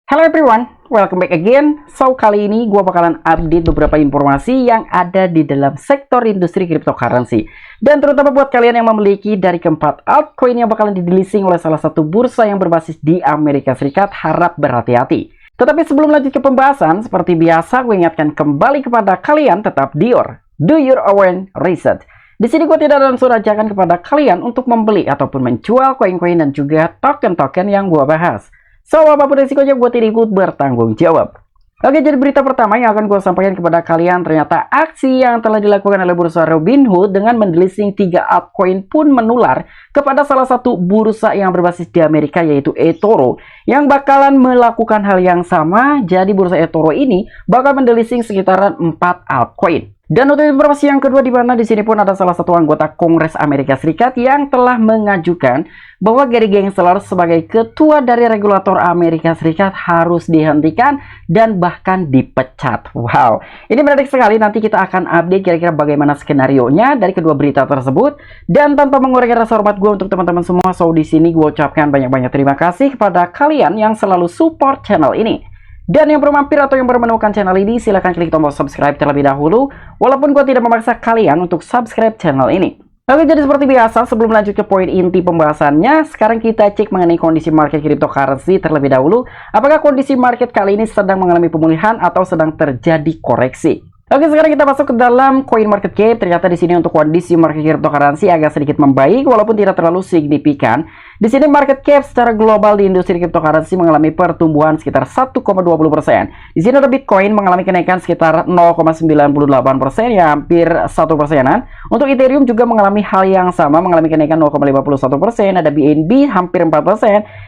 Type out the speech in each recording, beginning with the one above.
Hello everyone, welcome back again. So, kali ini gue bakalan update beberapa informasi yang ada di dalam sektor industri cryptocurrency. Dan terutama buat kalian yang memiliki dari keempat altcoin yang bakalan di-delisting oleh salah satu bursa yang berbasis di Amerika Serikat, harap berhati-hati. Tetapi sebelum lanjut ke pembahasan, seperti biasa gue ingatkan kembali kepada kalian tetap do your own research. Di sini gue tidak ada unsur ajakan kepada kalian untuk membeli ataupun menjual koin-koin dan juga token-token yang gue bahas. So, apapun resikonya gue tidak ikut bertanggung jawab. Oke, jadi berita pertama yang akan gue sampaikan kepada kalian, ternyata aksi yang telah dilakukan oleh bursa Robinhood dengan mendelisting 3 altcoin pun menular kepada salah satu bursa yang berbasis di Amerika, yaitu eToro, yang bakalan melakukan hal yang sama. Jadi bursa eToro ini bakal mendelisting sekitaran 4 altcoin. Dan untuk informasi yang kedua, di mana di sini pun ada salah satu anggota Kongres Amerika Serikat yang telah mengajukan bahwa Gary Gensler sebagai ketua dari regulator Amerika Serikat harus dihentikan dan bahkan dipecat. Wow, ini menarik sekali. Nanti kita akan update kira-kira bagaimana skenarionya dari kedua berita tersebut. Dan tanpa mengurangi rasa hormat gue untuk teman-teman semua, so di sini gue ucapkan banyak-banyak terima kasih kepada kalian yang selalu support channel ini. Dan yang baru mampir atau yang baru menemukan channel ini, silahkan klik tombol subscribe terlebih dahulu. Walaupun gue tidak memaksa kalian untuk subscribe channel ini. Oke, jadi seperti biasa, sebelum lanjut ke poin inti pembahasannya, sekarang kita cek mengenai kondisi market cryptocurrency terlebih dahulu. Apakah kondisi market kali ini sedang mengalami pemulihan atau sedang terjadi koreksi? Oke, sekarang kita masuk ke dalam coin market cap. Ternyata di sini untuk kondisi market cryptocurrency agak sedikit membaik walaupun tidak terlalu signifikan. Di sini market cap secara global di industri cryptocurrency mengalami pertumbuhan sekitar 1,20%. Di sini ada Bitcoin mengalami kenaikan sekitar 0,98%, ya hampir 1%-an. Untuk Ethereum juga mengalami hal yang sama, mengalami kenaikan 0,51%. Ada BNB hampir 4%.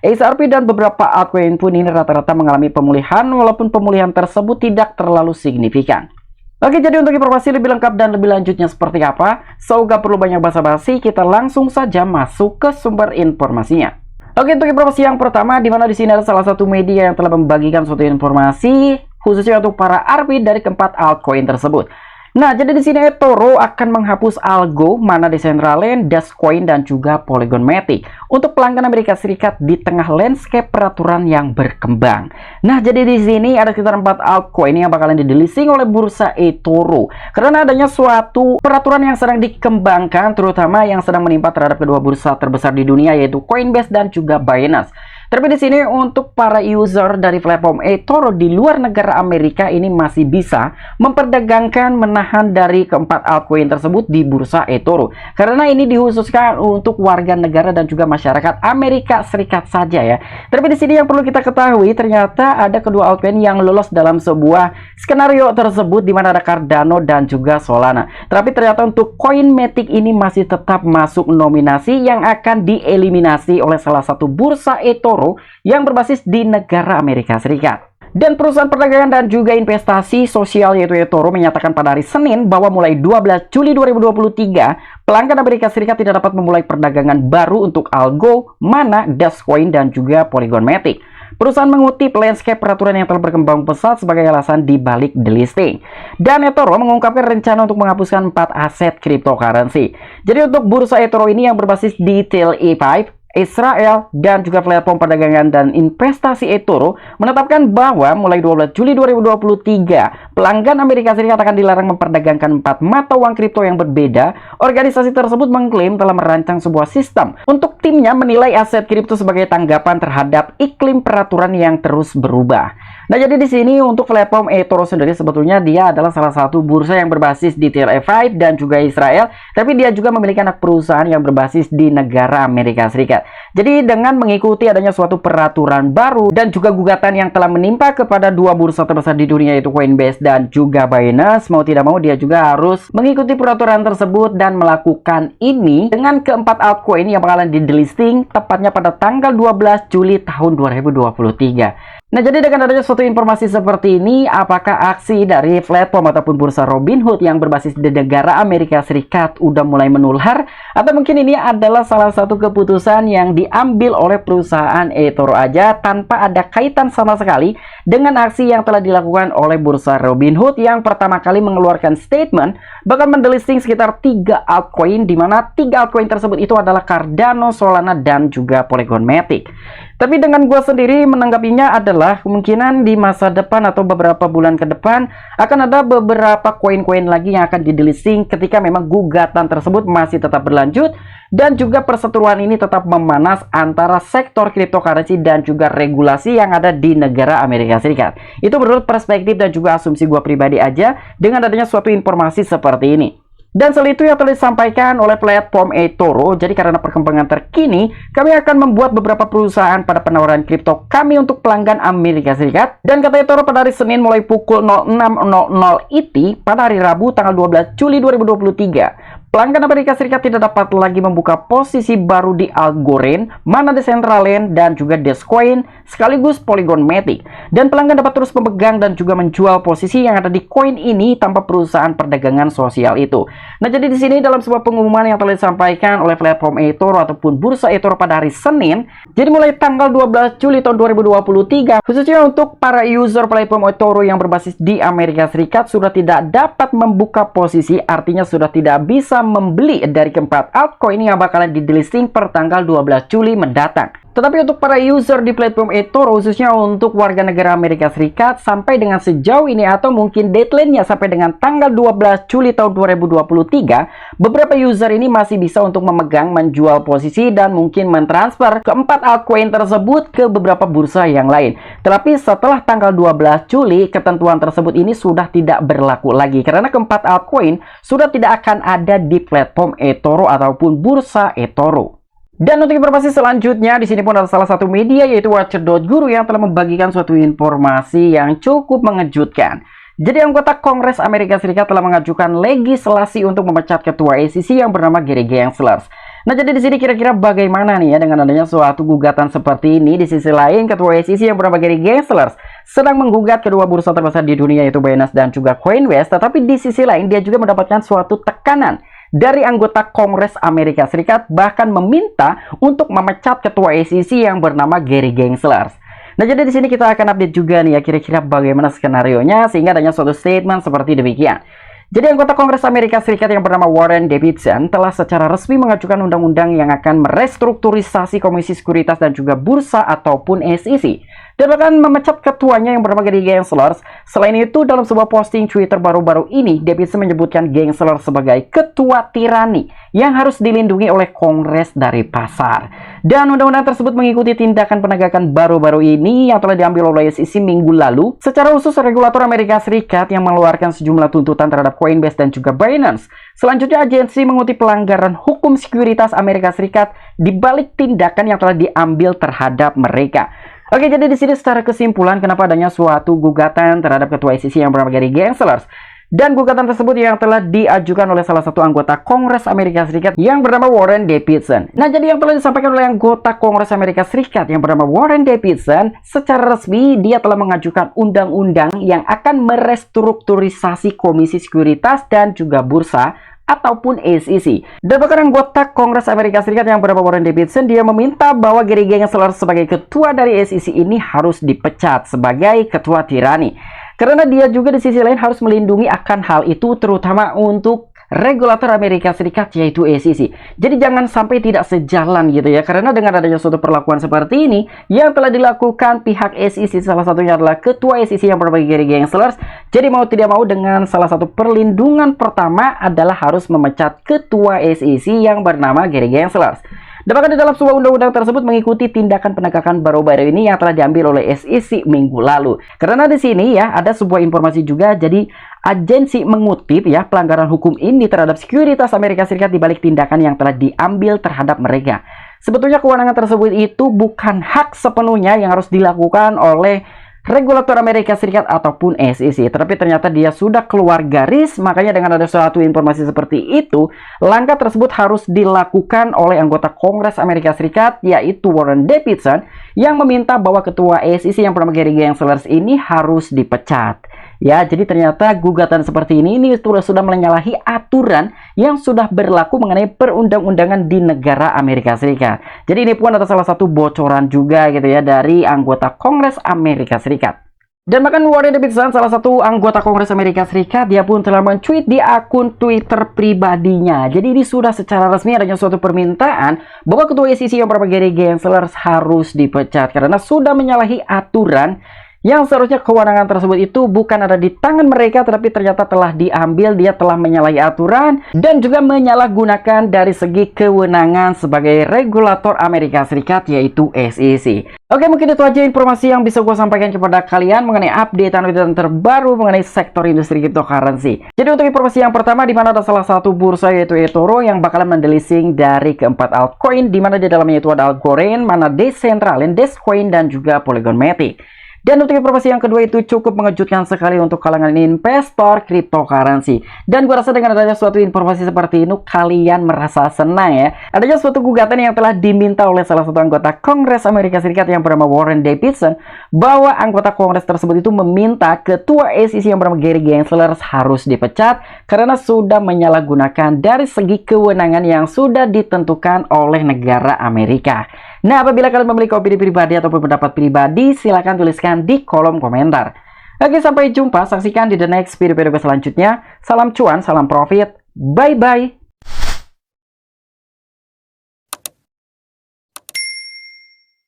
XRP dan beberapa altcoin pun ini rata-rata mengalami pemulihan walaupun pemulihan tersebut tidak terlalu signifikan. Oke, jadi untuk informasi lebih lengkap dan lebih lanjutnya seperti apa, so gak perlu banyak basa-basi, kita langsung saja masuk ke sumber informasinya. Oke, untuk informasi yang pertama, di mana di sini ada salah satu media yang telah membagikan suatu informasi khususnya untuk para ARPI dari keempat altcoin tersebut. Nah, jadi di sini eToro akan menghapus Algo, Mana Decentraland, Dascoin dan juga Polygon Matic untuk pelanggan Amerika Serikat di tengah landscape peraturan yang berkembang. Nah, jadi di sini ada sekitar 4 altcoin yang bakalan didelisting oleh bursa eToro karena adanya suatu peraturan yang sedang dikembangkan, terutama yang sedang menimpa terhadap kedua bursa terbesar di dunia, yaitu Coinbase dan juga Binance. Tapi di sini untuk para user dari platform eToro di luar negara Amerika ini masih bisa memperdagangkan menahan dari keempat altcoin tersebut di bursa eToro. Karena ini dikhususkan untuk warga negara dan juga masyarakat Amerika Serikat saja ya. Tapi di sini yang perlu kita ketahui, ternyata ada kedua altcoin yang lolos dalam sebuah skenario tersebut di mana ada Cardano dan juga Solana. Tapi ternyata untuk Coinmatic ini masih tetap masuk nominasi yang akan dieliminasi oleh salah satu bursa eToro yang berbasis di negara Amerika Serikat. Dan perusahaan perdagangan dan juga investasi sosial yaitu eToro menyatakan pada hari Senin bahwa mulai 12 Juli 2023, pelanggan Amerika Serikat tidak dapat memulai perdagangan baru untuk Algo, Mana, Dascoin dan juga Polygon Matic. Perusahaan mengutip landscape peraturan yang telah berkembang pesat sebagai alasan di balik delisting. Dan eToro mengungkapkan rencana untuk menghapuskan 4 aset cryptocurrency. Jadi untuk bursa eToro ini yang berbasis di TLE5, Israel dan juga platform perdagangan dan investasi eToro menetapkan bahwa mulai 12 Juli 2023 pelanggan Amerika Serikat akan dilarang memperdagangkan 4 mata uang kripto yang berbeda. Organisasi tersebut mengklaim telah merancang sebuah sistem untuk timnya menilai aset kripto sebagai tanggapan terhadap iklim peraturan yang terus berubah. Nah, jadi di sini untuk platform eToro sendiri sebetulnya dia adalah salah satu bursa yang berbasis di TLE5 dan juga Israel, tapi dia juga memiliki anak perusahaan yang berbasis di negara Amerika Serikat. Jadi dengan mengikuti adanya suatu peraturan baru dan juga gugatan yang telah menimpa kepada dua bursa terbesar di dunia yaitu Coinbase dan juga Binance, mau tidak mau dia juga harus mengikuti peraturan tersebut dan melakukan ini dengan keempat altcoin yang bakalan di delisting tepatnya pada tanggal 12 Juli tahun 2023. Nah, jadi dengan adanya suatu informasi seperti ini, apakah aksi dari platform ataupun bursa Robinhood yang berbasis di negara Amerika Serikat udah mulai menular? Atau mungkin ini adalah salah satu keputusan yang diambil oleh perusahaan eToro aja tanpa ada kaitan sama sekali dengan aksi yang telah dilakukan oleh bursa Robinhood yang pertama kali mengeluarkan statement bakal mendelisting sekitar 3 altcoin, di mana 3 altcoin tersebut itu adalah Cardano, Solana, dan juga Polygon Matic. Tapi dengan gua sendiri menanggapinya adalah kemungkinan di masa depan atau beberapa bulan ke depan akan ada beberapa koin-koin lagi yang akan di-delisting ketika memang gugatan tersebut masih tetap berlanjut dan juga perseteruan ini tetap memanas antara sektor cryptocurrency dan juga regulasi yang ada di negara Amerika Serikat. Itu menurut perspektif dan juga asumsi gua pribadi aja dengan adanya suatu informasi seperti ini. Dan selain itu yang telah disampaikan oleh platform eToro, jadi karena perkembangan terkini, kami akan membuat beberapa perusahaan pada penawaran kripto kami untuk pelanggan Amerika Serikat. Dan kata eToro pada hari Senin mulai pukul 06.00 ET pada hari Rabu tanggal 12 Juli 2023. Pelanggan Amerika Serikat tidak dapat lagi membuka posisi baru di Algorand, Mana Decentraland, dan juga Dogecoin, sekaligus Polygon Matic. Dan pelanggan dapat terus memegang dan juga menjual posisi yang ada di koin ini tanpa perusahaan perdagangan sosial itu. Nah, jadi di sini dalam sebuah pengumuman yang telah disampaikan oleh platform eToro ataupun bursa eToro pada hari Senin, jadi mulai tanggal 12 Juli tahun 2023, khususnya untuk para user platform eToro yang berbasis di Amerika Serikat sudah tidak dapat membuka posisi, artinya sudah tidak bisa membeli dari keempat altcoin yang bakalan di-delisting per tanggal 12 Juli mendatang. Tetapi untuk para user di platform eToro, khususnya untuk warga negara Amerika Serikat, sampai dengan sejauh ini atau mungkin deadline-nya sampai dengan tanggal 12 Juli tahun 2023, beberapa user ini masih bisa untuk memegang, menjual posisi, dan mungkin mentransfer keempat altcoin tersebut ke beberapa bursa yang lain. Tetapi setelah tanggal 12 Juli, ketentuan tersebut ini sudah tidak berlaku lagi karena keempat altcoin sudah tidak akan ada di platform eToro ataupun bursa eToro. Dan untuk informasi selanjutnya, di sini pun ada salah satu media yaitu Watcher.guru yang telah membagikan suatu informasi yang cukup mengejutkan. Jadi anggota Kongres Amerika Serikat telah mengajukan legislasi untuk memecat ketua SEC yang bernama Gary Gensler. Nah, jadi di sini kira-kira bagaimana nih ya dengan adanya suatu gugatan seperti ini? Di sisi lain, ketua SEC yang bernama Gary Gensler sedang menggugat kedua bursa terbesar di dunia yaitu Binance dan juga Coinbase, tetapi di sisi lain dia juga mendapatkan suatu tekanan dari anggota Kongres Amerika Serikat, bahkan meminta untuk memecat ketua SEC yang bernama Gary Gensler. Nah, jadi di sini kita akan update juga nih ya kira-kira bagaimana skenarionya sehingga adanya suatu statement seperti demikian. Jadi anggota Kongres Amerika Serikat yang bernama Warren Davidson telah secara resmi mengajukan undang-undang yang akan merestrukturisasi Komisi Sekuritas dan juga Bursa ataupun SEC. Dan bahkan memecat ketuanya yang bernama Gary Gensler. Selain itu, dalam sebuah posting Twitter baru-baru ini, Davidson menyebutkan Gensler sebagai ketua tirani yang harus dilindungi oleh Kongres dari pasar. Dan undang-undang tersebut mengikuti tindakan penegakan baru-baru ini yang telah diambil oleh SEC minggu lalu. Secara khusus, regulator Amerika Serikat yang mengeluarkan sejumlah tuntutan terhadap Coinbase dan juga Binance. Selanjutnya, agensi mengutip pelanggaran hukum sekuritas Amerika Serikat di balik tindakan yang telah diambil terhadap mereka. Oke, jadi di sini secara kesimpulan kenapa adanya suatu gugatan terhadap ketua SEC yang bernama Gary Gensler. Dan gugatan tersebut yang telah diajukan oleh salah satu anggota Kongres Amerika Serikat yang bernama Warren Davidson. Nah, jadi yang telah disampaikan oleh anggota Kongres Amerika Serikat yang bernama Warren Davidson, secara resmi dia telah mengajukan undang-undang yang akan merestrukturisasi Komisi Sekuritas dan juga Bursa ataupun SEC. Dan bahkan anggota Kongres Amerika Serikat yang bernama Warren Davidson, dia meminta bahwa Gary Gensler sebagai ketua dari SEC ini harus dipecat sebagai ketua tirani. Karena dia juga di sisi lain harus melindungi akan hal itu, terutama untuk regulator Amerika Serikat yaitu SEC. Jadi jangan sampai tidak sejalan gitu ya, karena dengan adanya suatu perlakuan seperti ini yang telah dilakukan pihak SEC, salah satunya adalah ketua SEC yang bernama Gary Gensler. Jadi mau tidak mau dengan salah satu perlindungan pertama adalah harus memecat ketua SEC yang bernama Gary Gensler. Dan bahkan di dalam sebuah undang-undang tersebut mengikuti tindakan penegakan baru-baru ini yang telah diambil oleh SEC minggu lalu. Karena di sini ya ada sebuah informasi juga, jadi agensi mengutip ya pelanggaran hukum ini terhadap sekuritas Amerika Serikat di balik tindakan yang telah diambil terhadap mereka. Sebetulnya kewenangan tersebut itu bukan hak sepenuhnya yang harus dilakukan oleh regulator Amerika Serikat ataupun SEC, tetapi ternyata dia sudah keluar garis. Makanya dengan ada suatu informasi seperti itu, langkah tersebut harus dilakukan oleh anggota Kongres Amerika Serikat yaitu Warren Davidson yang meminta bahwa ketua SEC yang bernama Gary Gensler ini harus dipecat. Ya, jadi ternyata gugatan seperti ini sudah menyalahi aturan yang sudah berlaku mengenai perundang-undangan di negara Amerika Serikat. Jadi ini pun adalah salah satu bocoran juga gitu ya dari anggota Kongres Amerika Serikat. Dan bahkan Warren Davidson, salah satu anggota Kongres Amerika Serikat, dia pun telah mencuit di akun Twitter pribadinya. Jadi ini sudah secara resmi adanya suatu permintaan bahwa ketua SEC yang bernama Gary Gensler harus dipecat karena sudah menyalahi aturan yang seharusnya kewenangan tersebut itu bukan ada di tangan mereka, tetapi ternyata telah diambil. Dia telah menyalahi aturan dan juga menyalahgunakan dari segi kewenangan sebagai regulator Amerika Serikat, yaitu SEC. Oke, mungkin itu aja informasi yang bisa gue sampaikan kepada kalian mengenai update terbaru mengenai sektor industri cryptocurrency. Jadi untuk informasi yang pertama, di mana ada salah satu bursa yaitu eToro yang bakalan mendelisting dari keempat altcoin, di mana di dalamnya itu ada Algorand, mana Decentraland, Descoin, dan juga Polygon Matic. Dan untuk informasi yang kedua itu cukup mengejutkan sekali untuk kalangan investor cryptocurrency. Dan gue rasa dengan adanya suatu informasi seperti ini, kalian merasa senang ya. Adanya suatu gugatan yang telah diminta oleh salah satu anggota Kongres Amerika Serikat yang bernama Warren Davidson, bahwa anggota Kongres tersebut itu meminta ketua SEC yang bernama Gary Gensler harus dipecat karena sudah menyalahgunakan dari segi kewenangan yang sudah ditentukan oleh negara Amerika. Nah, apabila kalian memiliki opini pribadi ataupun pendapat pribadi, silahkan tuliskan di kolom komentar. Oke, sampai jumpa. Saksikan di the next video selanjutnya. Salam cuan, salam profit. Bye-bye.